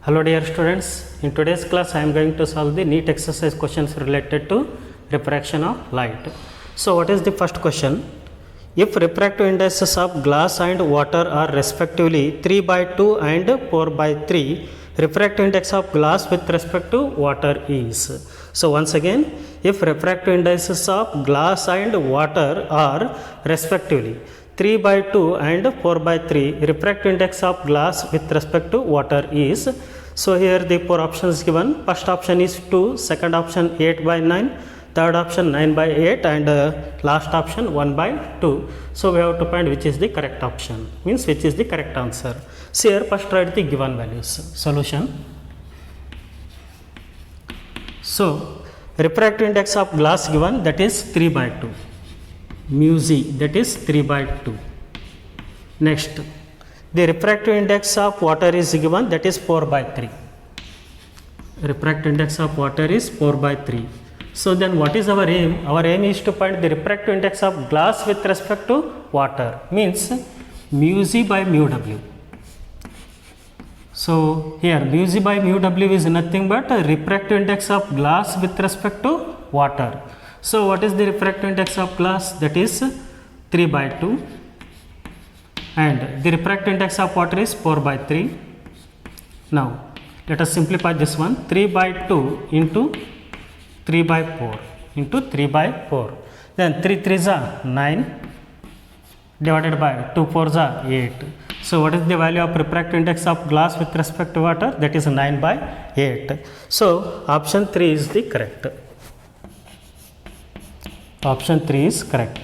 Hello dear students, in today's class I am going to solve the NEET exercise questions related to refraction of light. So what is the first question? If refractive indices of glass and water are respectively 3 by 2 and 4 by 3, refractive index of glass with respect to water is. So once again, if refractive indices of glass and water are respectively 3 by 2 and 4 by 3, refractive index of glass with respect to water is. So here the four options given. First option is 2, second option 8 by 9, third option 9 by 8 and last option 1 by 2. So we have to find which is the correct option, means which is the correct answer. So here first write the given values. Solution. So refractive index of glass given, that is 3 by 2. Mu z, that is 3 by 2. Next, the refractive index of water is given, that is 4 by 3. Refractive index of water is 4 by 3. So then what is our aim? Our aim is to find the refractive index of glass with respect to water, means mu z by mu w. So here mu z by mu w is nothing but a refractive index of glass with respect to water. So what is the refractive index of glass? That is 3 by 2 and the refractive index of water is 4 by 3. Now let us simplify this one. 3 by 2 into 3 by 4 into 3 by 4. Then 3 3s are 9 divided by 2 4s are 8. So what is the value of refractive index of glass with respect to water? That is 9 by 8. So option 3 is the correct. Option 3 is correct.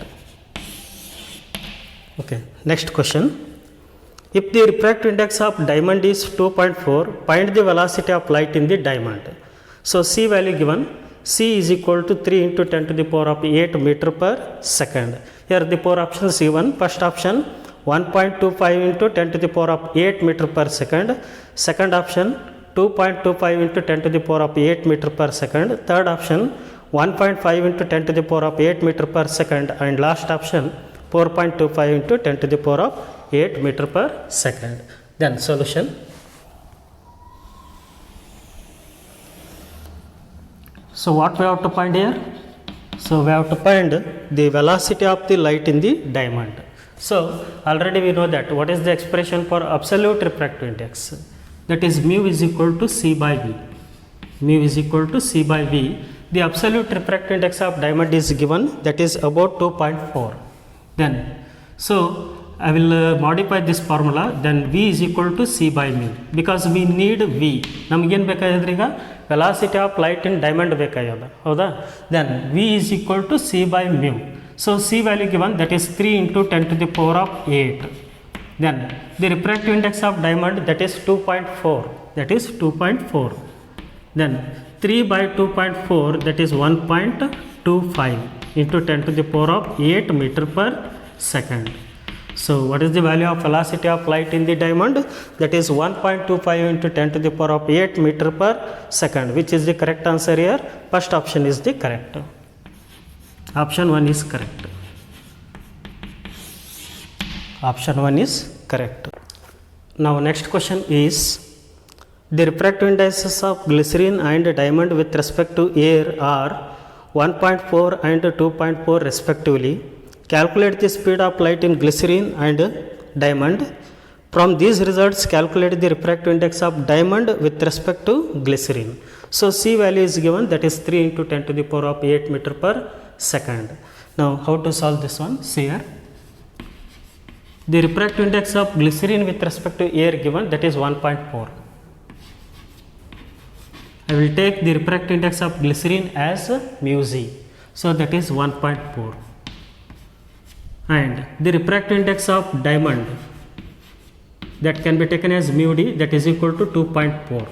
Okay, next question. If the refractive index of diamond is 2.4, find the velocity of light in the diamond. So C value given, C is equal to 3 into 10 to the power of 8 meter per second. Here the four options given. First option 1.25 into 10 to the power of 8 meter per second. Second option 2.25 into 10 to the power of 8 meter per second. Third option 1.5 into 10 to the power of 8 meter per second, and last option 4.25 into 10 to the power of 8 meter per second. Then solution. So what we have to find here? So we have to find the velocity of the light in the diamond. So already we know that what is the expression for absolute refractive index? That is mu is equal to C by V. Mu is equal to C by V. The absolute refractive index of diamond is given, that is about 2.4. Then, so I will modify this formula. Then V is equal to C by mu, because we need V. ನಮಗೇನು ಬೇಕಾಗಿದ್ರೆ ಈಗ velocity of light in diamond ಬೇಕಾಗ್ಯದ, ಹೌದಾ? Then V is equal to C by mu. So C value given, that is 3 into 10 to the power of 8. Then the refractive index of diamond, that is 2.4. That is 2.4. Then 3 by 2.4, that is 1.25 into 10 to the power of 8 meter per second. So what is the value of velocity of light in the diamond? That is 1.25 into 10 to the power of 8 meter per second. Which is the correct answer here? First option is the correct. Option 1 is correct. Option 1 is correct. Now next question is, the refractive indices of glycerin and diamond with respect to air are 1.4 and 2.4 respectively. Calculate the speed of light in glycerin and diamond. From these results, calculate the refractive index of diamond with respect to glycerin. So C value is given, that is 3 into 10 to the power of 8 meter per second. Now how to solve this one? See here. The refractive index of glycerin with respect to air given, that is 1.4. I will take the refractive index of glycerin as mu z. So that is 1.4. And the refractive index of diamond, that can be taken as mu d, that is equal to 2.4.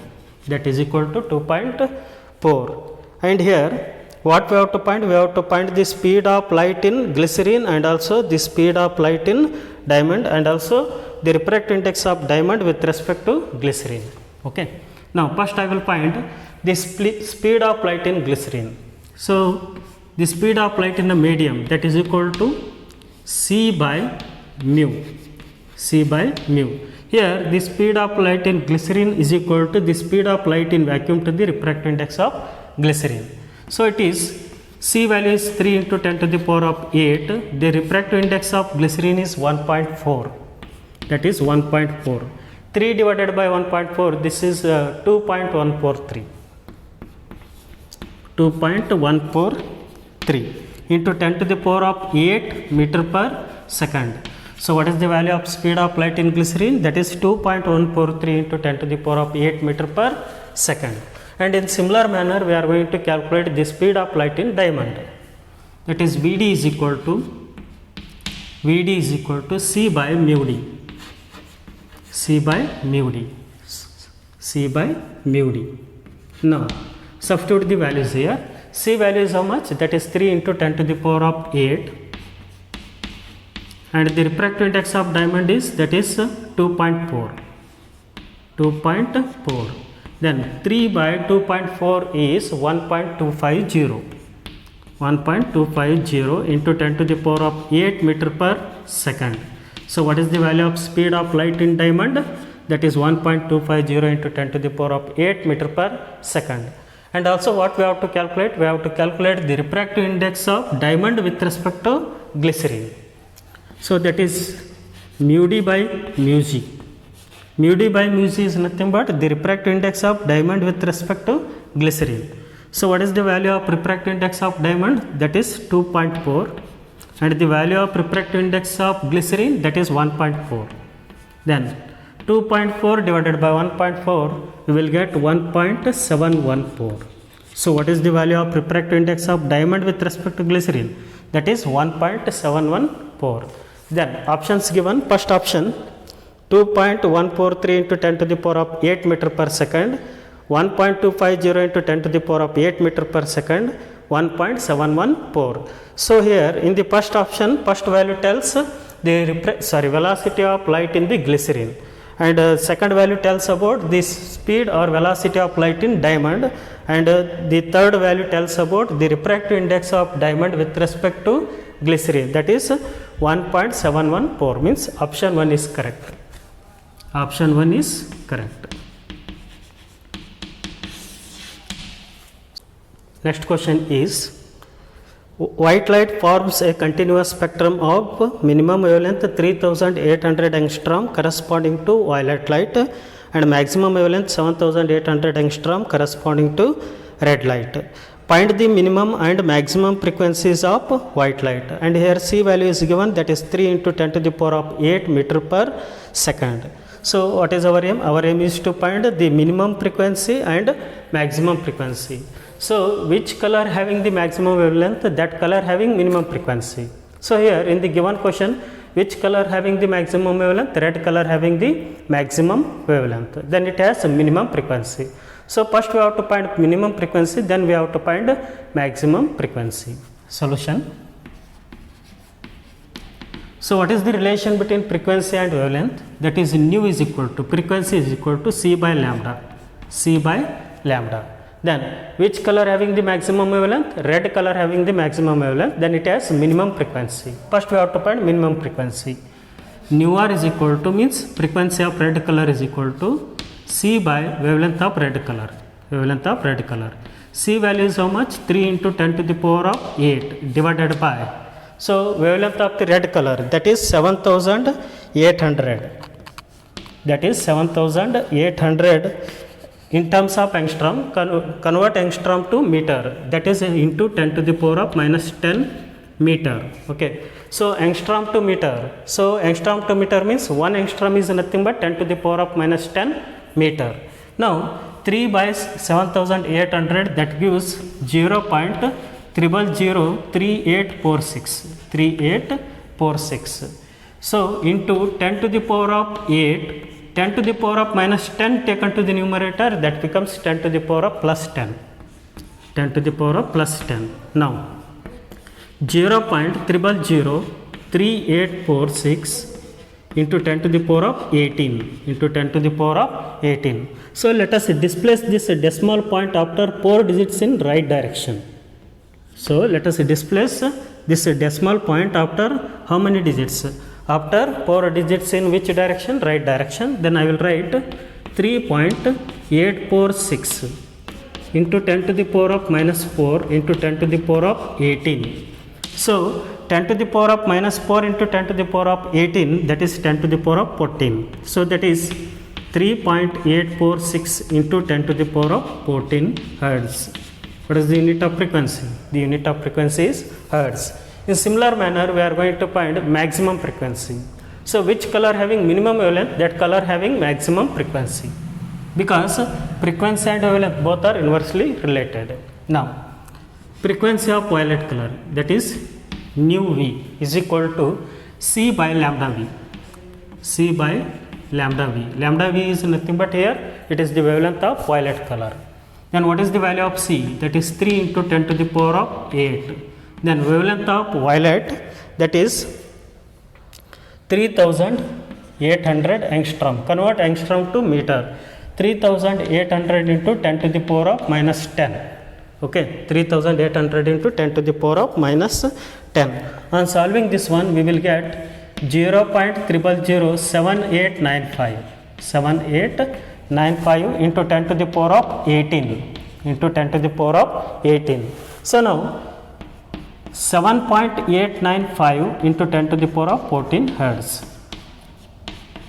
That is equal to 2.4. And here what we have to find? We have to find the speed of light in glycerin and also the speed of light in diamond, and also the refractive index of diamond with respect to glycerin. Okay. Now first I will find the speed of light in glycerin. So the speed of light in the medium, that is equal to C by mu. C by mu. Here the speed of light in glycerin is equal to the speed of light in vacuum to the refractive index of glycerin. So it is C value is 3 into 10 to the power of 8. The refractive index of glycerin is 1.4. That is 1.4. 3 divided by 1.4, this is 2.143. 2.143 into 10 to the power of 8 meter per second. So what is the value of speed of light in glycerin? That is 2.143 into 10 to the power of 8 meter per second. And in similar manner, we are going to calculate the speed of light in diamond. That is Vd is equal to C by mu d. C by mu d. C by mu d. Now substitute the values here. C value is how much? That is 3 into 10 to the power of 8. And the refractive index of diamond is, that is 2.4. 2.4. Then 3 by 2.4 is 1.250. 1.250 into 10 to the power of 8 meter per second. So what is the value of speed of light in diamond? That is 1.250 into 10 to the power of 8 meter per second. And also what we have to calculate? We have to calculate the refractive index of diamond with respect to glycerin. So that is mu d by mu g. Mu d by mu g is nothing but the refractive index of diamond with respect to glycerin. So what is the value of refractive index of diamond? That is 2.4. And the value of refractive index of glycerin, that is 1.4. Then 2.4 divided by 1.4, we will get 1.714. So what is the value of refractive index of diamond with respect to glycerin? That is 1.714. Then options given, first option 2.143 into 10 to the power of 8 meter per second, 1.250 into 10 to the power of 8 meter per second, 1.714. So here in the first option, first value tells the velocity of light in the glycerin, and second value tells about the speed or velocity of light in diamond, and the third value tells about the refractive index of diamond with respect to glycerin, that is 1.714. means option 1 is correct. Option 1 is correct. Next question is, white light forms a continuous spectrum of minimum wavelength 3800 angstrom corresponding to violet light and maximum wavelength 7800 angstrom corresponding to red light. Find the minimum and maximum frequencies of white light, and here C value is given, that is 3 into 10 to the power of 8 meter per second. So what is our aim? Our aim is to find the minimum frequency and maximum frequency. So which color having the maximum wavelength? That color having minimum frequency. So here in the given question, which color having the maximum wavelength? Red color having the maximum wavelength. Then it has a minimum frequency. So first we have to find minimum frequency, then we have to find maximum frequency. Solution. So what is the relation between frequency and wavelength? That is nu is equal to, frequency is equal to C by lambda. C by lambda. Then which color having the maximum wavelength? Red color having the maximum wavelength, then it has minimum frequency. First we have to find minimum frequency. Nu r is equal to, means frequency of red color is equal to C by wavelength of red color. Wavelength of red color. C value is how much? 3 into 10 to the power of 8 divided by, so wavelength of the red color, that is 7800. That is 7800 in terms of angstrom. Convert angstrom to meter, that is into 10 to the power of minus 10 meter. Okay, so angstrom to meter. So angstrom to meter means 1 angstrom is nothing but 10 to the power of minus 10 meter. Now 3 by 7800, that gives 0.0003846. 3846. So into 10 to the power of 8, 10 to the power of minus 10 taken to the numerator, that becomes 10 to the power of plus 10. 10 to the power of plus 10. Now 0.0003846 into 10 to the power of 18 into 10 to the power of 18. So let us displace this decimal point after 4 digits in right direction. So let us displace this decimal point after how many digits? After 4 digits in which direction? Right direction. Then I will write 3.846 into 10 to the power of minus 4 into 10 to the power of 18. So 10 to the power of minus 4 into 10 to the power of 18, that is 10 to the power of 14. So that is 3.846 into 10 to the power of 14 hertz. What is the unit of frequency? The unit of frequency is hertz. In similar manner, we are going to find maximum frequency. So which color having minimum wavelength? That color having maximum frequency. Because frequency and wavelength both are inversely related. Now, frequency of violet color, that is nu v is equal to c by lambda v. C by lambda v. Lambda v is nothing but here it is the wavelength of violet color. Then what is the value of c? That is 3 into 10 to the power of 8. Then wavelength of violet, that is 3800 angstrom. Convert angstrom to meter. 3800 into 10 to the power of minus 10. Okay, 3800 into 10 to the power of minus 10. On solving this one, we will get 0.0007895. 7895 into 10 to the power of 18. Into 10 to the power of 18. So now 7.895 into 10 to the power of 14 hertz.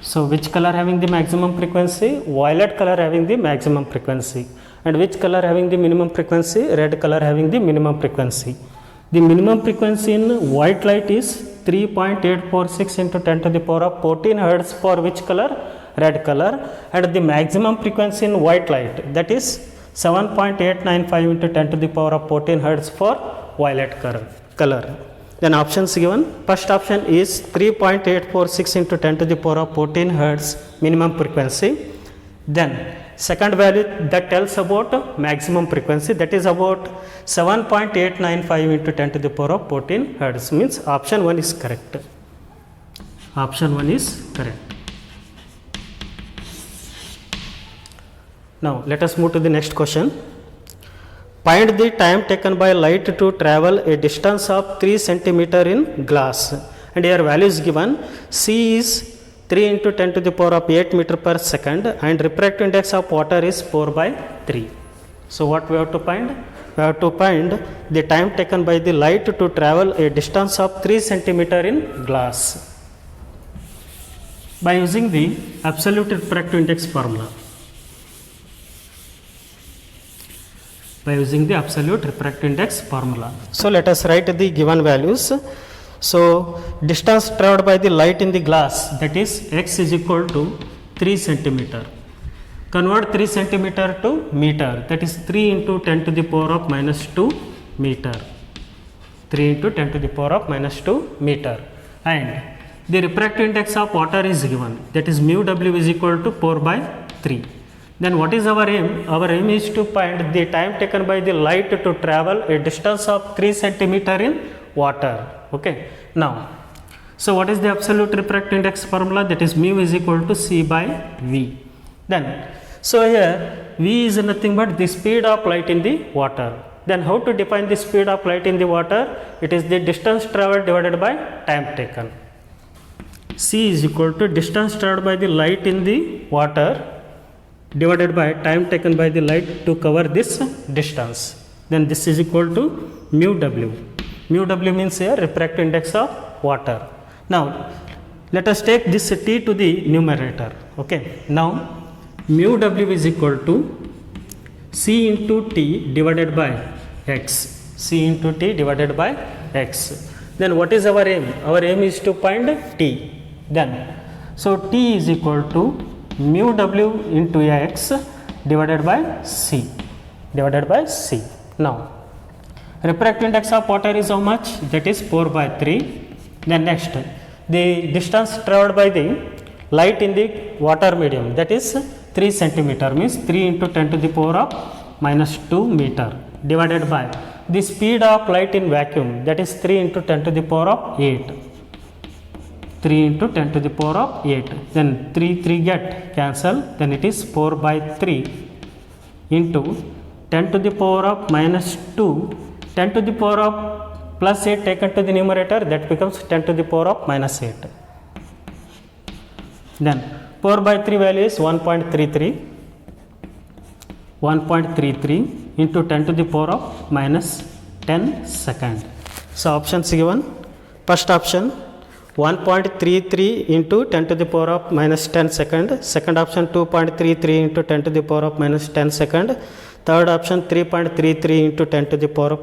So which color having the maximum frequency? Violet color having the maximum frequency. And which color having the minimum frequency? Red color having the minimum frequency. The minimum frequency in white light is 3.846 into 10 to the power of 14 hertz for which color? Red color. And the maximum frequency in white light, that is 7.895 into 10 to the power of 14 hertz for violet color. Then options given. First option is 3.846 into 10 to the power of 14 hertz minimum frequency. Then second value that tells about maximum frequency, that is about 7.895 into 10 to the power of 14 hertz, means option 1 is correct. Option 1 is correct. Now let us move to the next question. Find the time taken by light to travel a distance of 3 cm in glass. And here value is given. C is 3 into 10 to the power of 8 meter per second and refractive index of water is 4 by 3. So what we have to find? We have to find the time taken by the light to travel a distance of 3 cm in glass by using the absolute refractive index formula. By using the absolute refractive index formula. So let us write the given values. So distance traveled by the light in the glass, that is x is equal to 3 centimeter. Convert 3 centimeter to meter, that is 3 into 10 to the power of minus 2 meter. 3 into 10 to the power of minus 2 meter. And the refractive index of water is given, that is mu w is equal to 4 by 3. Then what is our aim? Our aim is to find the time taken by the light to travel a distance of 3 centimeter in water. Okay. Now, so what is the absolute refractive index formula? That is mu is equal to c by v. Then, so here v is nothing but the speed of light in the water. Then how to define the speed of light in the water? It is the distance traveled divided by time taken. C is equal to distance traveled by the light in the water divided by time taken by the light to cover this distance. Then this is equal to mu w. Mu w means here refractive index of water. Now let us take this t to the numerator. Okay. Now mu w is equal to c into t divided by x. C into t divided by x. Then what is our aim? Our aim is to find t. Then so t is equal to mu w into x divided by c. Now refractive index of water is how much? That is 4 by 3. Then next, the distance traveled by the light in the water medium, that is 3 centimeter, means 3 into 10 to the power of minus 2 meter, divided by the speed of light in vacuum, that is 3 into 10 to the power of 8. 3 into 10 to the power of 8. Then 3 get cancel. Then it is 4 by 3 into 10 to the power of minus 2. 10 to the power of plus 8 taken to the numerator, that becomes 10 to the power of minus 8. Then 4 by 3 value is 1.33. 1.33 into 10 to the power of minus 10 second. So options given. First option 1.33 into 10 to the power of minus 10 second. Second option 2.33 into 10 to the power of minus 10 second. Third option 3.33 into 10 to the power of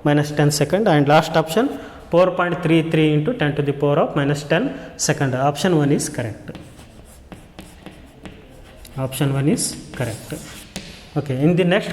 minus 10 second. And last option 4.33 into 10 to the power of minus 10 second. Option 1 is correct. Option 1 is correct. Okay, in the next